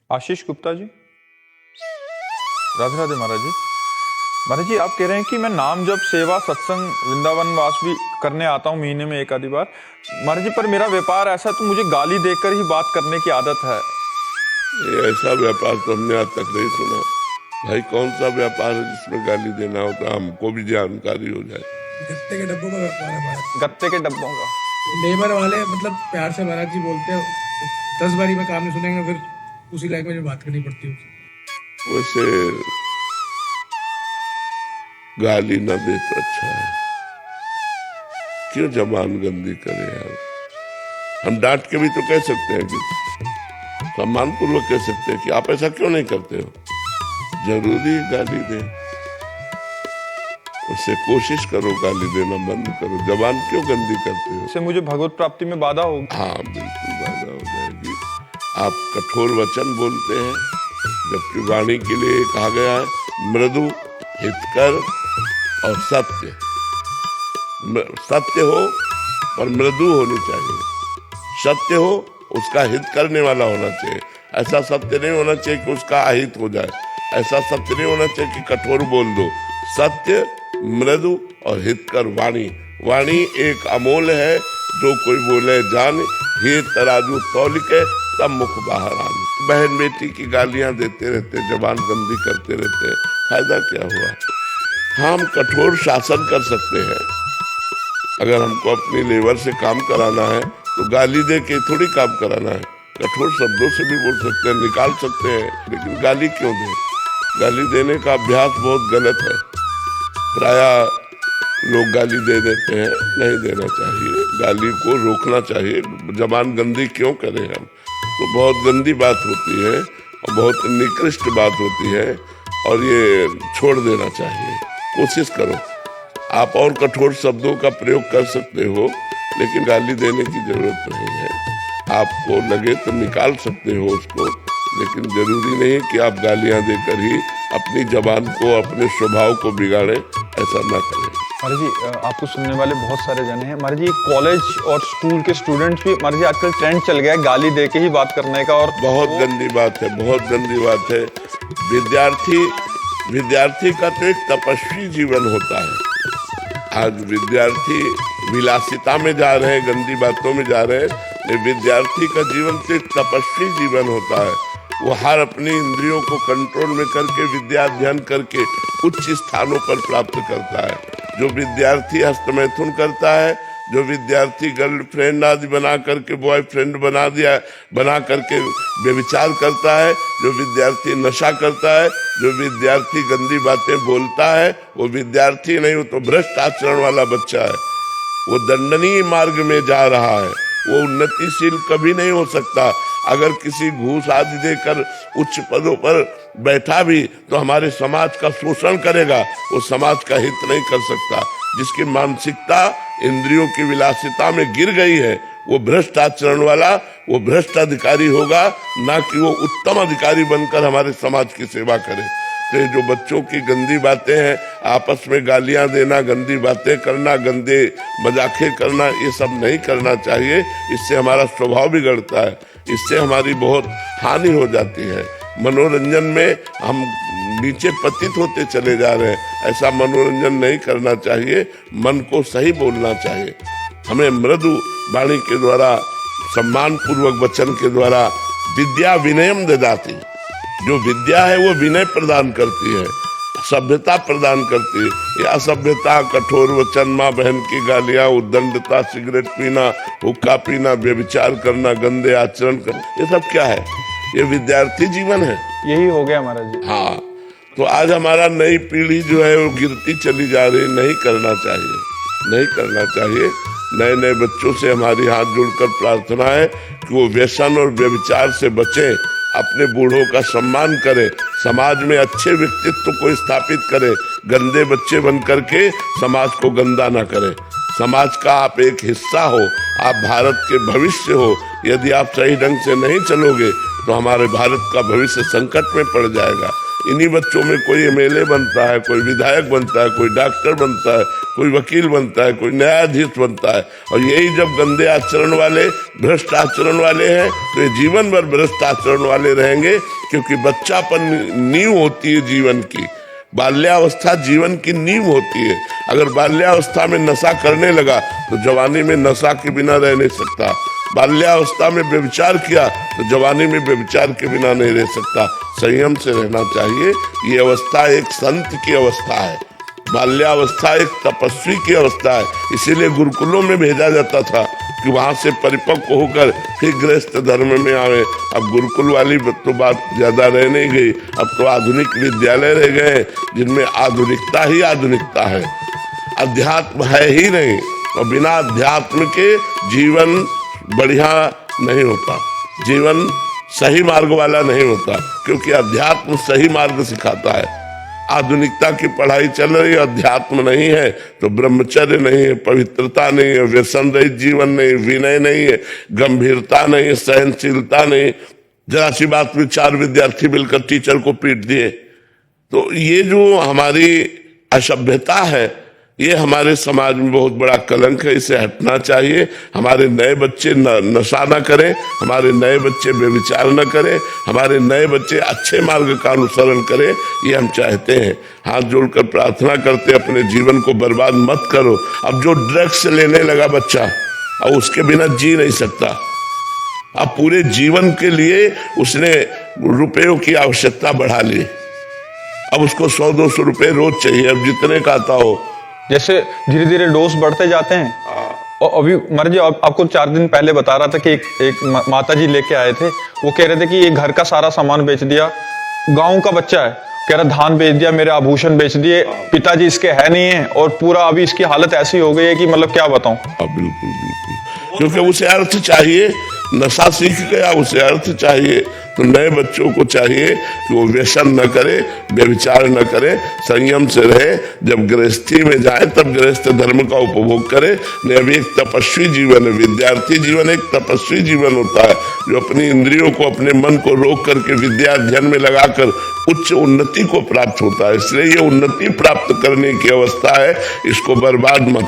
आशीष गुप्ता जी। राधे राधे महाराज जी। महाराज जी, आप कह रहे हैं कि मैं नाम जप सेवा सत्संग वृंदावन वास भी करने आता हूँ महीने में एक आधी बार। महाराज जी, पर मेरा व्यापार ऐसा तो मुझे गाली देकर ही बात करने की आदत है। ये ऐसा व्यापार तो हमने आज तक नहीं सुना भाई। कौन सा व्यापार है जिसमें गाली देना होता, हमको भी जानकारी हो जाए। गत्ते के डब्बों का व्यापार है महाराज। गत्ते के डब्बों का लेबर वाले मतलब प्यार से महाराज जी बोलते हैं, 10 बारी में काम नहीं सुनेंगे, फिर उसी लैंग्वेज में बात करनी पड़ती है। वैसे गाली न दे तो अच्छा है, क्यों जबान गंदी करे यार। हम डांट के भी तो कह सकते हैं, कि सम्मान पूर्वक कह सकते हैं कि आप ऐसा क्यों नहीं करते हो। जरूरी गाली दे, उससे कोशिश करो, गाली देना बंद करो। जबान क्यों गंदी करते हो। इससे मुझे भगवत प्राप्ति में बाधा होगी। हाँ बिल्कुल बाधा हो जाएगी। आप कठोर वचन बोलते हैं, जबकि वाणी के लिए कहा गया है मृदु, हितकर और सत्य। सत्य हो और मृदु होनी चाहिए। सत्य हो, उसका हित करने वाला होना चाहिए। ऐसा सत्य नहीं होना चाहिए कि उसका अहित हो जाए। ऐसा सत्य नहीं होना चाहिए कि कठोर बोल दो। सत्य, मृदु और हितकर वाणी। वाणी एक अमोल है, जो कोई बोले जान। हे तराजू तौल के तब मुख बाहर आने। बहन बेटी की गालियां देते रहते, जबान गंदी करते रहते, फायदा क्या हुआ। हम कठोर शासन कर सकते हैं। अगर हमको अपनी लेबर से काम कराना है तो गाली दे के थोड़ी काम कराना है। कठोर शब्दों से भी बोल सकते हैं, निकाल सकते हैं, लेकिन गाली क्यों दें। गाली देने का अभ्यास बहुत गलत है। प्रायः लोग गाली दे देते हैं, नहीं देना चाहिए। गाली को रोकना चाहिए। जबान गंदी क्यों करें हम, तो बहुत गंदी बात होती है और बहुत निकृष्ट बात होती है, और ये छोड़ देना चाहिए। कोशिश करो। आप और कठोर शब्दों का प्रयोग कर सकते हो, लेकिन गाली देने की जरूरत नहीं है। आपको लगे तो निकाल सकते हो उसको, लेकिन जरूरी नहीं कि आप गालियां देकर ही अपनी जबान को, अपने स्वभाव को बिगाड़े। ऐसा ना करें। महाराज जी, आपको सुनने वाले बहुत सारे जने हैं। महाराज जी, कॉलेज और स्कूल के स्टूडेंट्स भी, महाराज जी आजकल ट्रेंड चल गया है गाली दे के ही बात करने का, और बहुत गंदी बात है, बहुत गंदी बात है। विद्यार्थी का तो एक तपस्वी जीवन होता है। आज विद्यार्थी विलासिता में जा रहे हैं, गंदी बातों में जा रहे हैं। विद्यार्थी का जीवन तो एक तपस्वी जीवन होता है। वो हर अपनी इंद्रियों को कंट्रोल में करके विद्या अध्ययन करके उच्च स्थानों पर प्राप्त करता है। जो विद्यार्थी हस्तमैथुन करता है, जो विद्यार्थी गर्लफ्रेंड आदि बना करके बॉयफ्रेंड बना करके व्यभिचार करता है, जो विद्यार्थी नशा करता है, जो विद्यार्थी गंदी बातें बोलता है, वो विद्यार्थी नहीं, वो तो भ्रष्ट आचरण वाला बच्चा है। वो दंडनीय मार्ग में जा रहा है। वो उन्नतिशील कभी नहीं हो सकता। अगर किसी घूस आदि देकर उच्च पदों पर बैठा भी तो हमारे समाज का शोषण करेगा। वो समाज का हित नहीं कर सकता। जिसकी मानसिकता इंद्रियों की विलासिता में गिर गई है, वो भ्रष्ट आचरण वाला, वो भ्रष्ट अधिकारी होगा, ना कि वो उत्तम अधिकारी बनकर हमारे समाज की सेवा करे। तो जो बच्चों की गंदी बातें हैं, आपस में गालियां देना, गंदी बातें करना, गंदे मजाके करना, ये सब नहीं करना चाहिए। इससे हमारा स्वभाव बिगड़ता है, इससे हमारी बहुत हानि हो जाती है। मनोरंजन में हम नीचे पतित होते चले जा रहे हैं। ऐसा मनोरंजन नहीं करना चाहिए। मन को सही बोलना चाहिए। हमें मृदु वाणी के द्वारा, सम्मान पूर्वक वचन के द्वारा, विद्या विनयम ददाति। जो विद्या है वो विनय प्रदान करती है, सभ्यता प्रदान करती है। या सभ्यता, कठोर वचन, माँ बहन की गालियां, उद्दंडता, सिगरेट पीना, हुक्का पीना, व्यभिचार करना, गंदे आचरण करना, ये सब क्या है। ये विद्यार्थी जीवन है। यही हो गया महाराज जी। हाँ, तो आज हमारा नई पीढ़ी जो है वो गिरती चली जा रही। नहीं करना चाहिए, नहीं करना चाहिए। नए नए बच्चों से हमारी हाथ जोड़कर प्रार्थना है कि वो व्यसन और व्यभिचार से बचें, अपने बूढ़ों का सम्मान करें, समाज में अच्छे व्यक्तित्व को स्थापित करें। गंदे बच्चे बन करके समाज को गंदा ना करें। समाज का आप एक हिस्सा हो, आप भारत के भविष्य हो। यदि आप सही ढंग से नहीं चलोगे तो हमारे भारत का भविष्य संकट में पड़ जाएगा। इन्हीं बच्चों में कोई एमएलए बनता है, कोई विधायक बनता है, कोई डॉक्टर बनता है, कोई वकील बनता है, कोई न्यायाधीश बनता है। और यही जब गंदे आचरण वाले, भ्रष्ट आचरण वाले हैं तो ये जीवन भर भ्रष्ट आचरण वाले रहेंगे, क्योंकि बच्चापन नींव होती है जीवन की। बाल्यावस्था जीवन की नींव होती है। अगर बाल्यावस्था में नशा करने लगा तो जवानी में नशा के बिना रह नहीं सकता। बाल्यावस्था में व्यभिचार किया तो जवानी में व्यभिचार के बिना नहीं रह सकता। संयम से रहना चाहिए। ये अवस्था एक संत की अवस्था है, बाल्यावस्था एक तपस्वी की अवस्था है। इसीलिए गुरुकुलों में भेजा जाता था कि वहां से परिपक्व होकर फिर गृहस्थ धर्म में आवे। अब गुरुकुल वाली तो बात ज्यादा रह नहीं गई, अब तो आधुनिक विद्यालय रह गए जिनमें आधुनिकता ही आधुनिकता है, अध्यात्म है ही नहीं। और बिना अध्यात्म के जीवन बढ़िया नहीं होता, जीवन सही मार्ग वाला नहीं होता, क्योंकि अध्यात्म सही मार्ग सिखाता है। आधुनिकता की पढ़ाई चल रही है, अध्यात्म नहीं है तो ब्रह्मचर्य नहीं है, पवित्रता नहीं है, व्यसन रहित जीवन नहीं, विनय नहीं है, गंभीरता नहीं है, सहनशीलता नहीं। जरा सी बात में 4 विद्यार्थी मिलकर टीचर को पीट दिए। तो ये जो हमारी असभ्यता है, ये हमारे समाज में बहुत बड़ा कलंक है, इसे हटना चाहिए। हमारे नए बच्चे नशा न करें, हमारे नए बच्चे व्यभिचार न करें, हमारे नए बच्चे अच्छे मार्ग का अनुसरण करें, ये हम चाहते हैं। हाथ जोड़कर प्रार्थना करते, अपने जीवन को बर्बाद मत करो। अब जो ड्रग्स लेने लगा बच्चा, अब उसके बिना जी नहीं सकता। अब पूरे जीवन के लिए उसने रुपयों की आवश्यकता बढ़ा ली। अब उसको 100-200 रुपये रोज चाहिए, अब जितने का आता हो। जैसे धीरे धीरे डोज बढ़ते जाते हैं। और अभी महाराज जी आपको 4 दिन पहले बता रहा था कि एक माता जी लेके आए थे, वो कह रहे थे कि ये घर का सारा सामान बेच दिया। गांव का बच्चा है, कह रहा धान बेच दिया, मेरे आभूषण बेच दिए, पिताजी इसके है नहीं है, और पूरा अभी इसकी हालत ऐसी हो गई है कि मतलब क्या बताऊं। बिल्कुल बिल्कुल, क्योंकि उसे अर्थ चाहिए, नशा सीख गया, उसे अर्थ चाहिए। तो नए बच्चों को चाहिए कि वो व्यसन न करे, व्यभिचार न करे, संयम से रहे। जब गृहस्थी में जाए तब गृहस्थ धर्म का उपभोग करे। नहीं, अभी एक तपस्वी जीवन है, विद्यार्थी जीवन एक तपस्वी जीवन होता है, जो अपनी इंद्रियों को, अपने मन को रोक करके विद्या अध्ययन में लगाकर उच्च उन्नति को प्राप्त होता है। इसलिए ये उन्नति प्राप्त करने की अवस्था है, इसको बर्बाद मत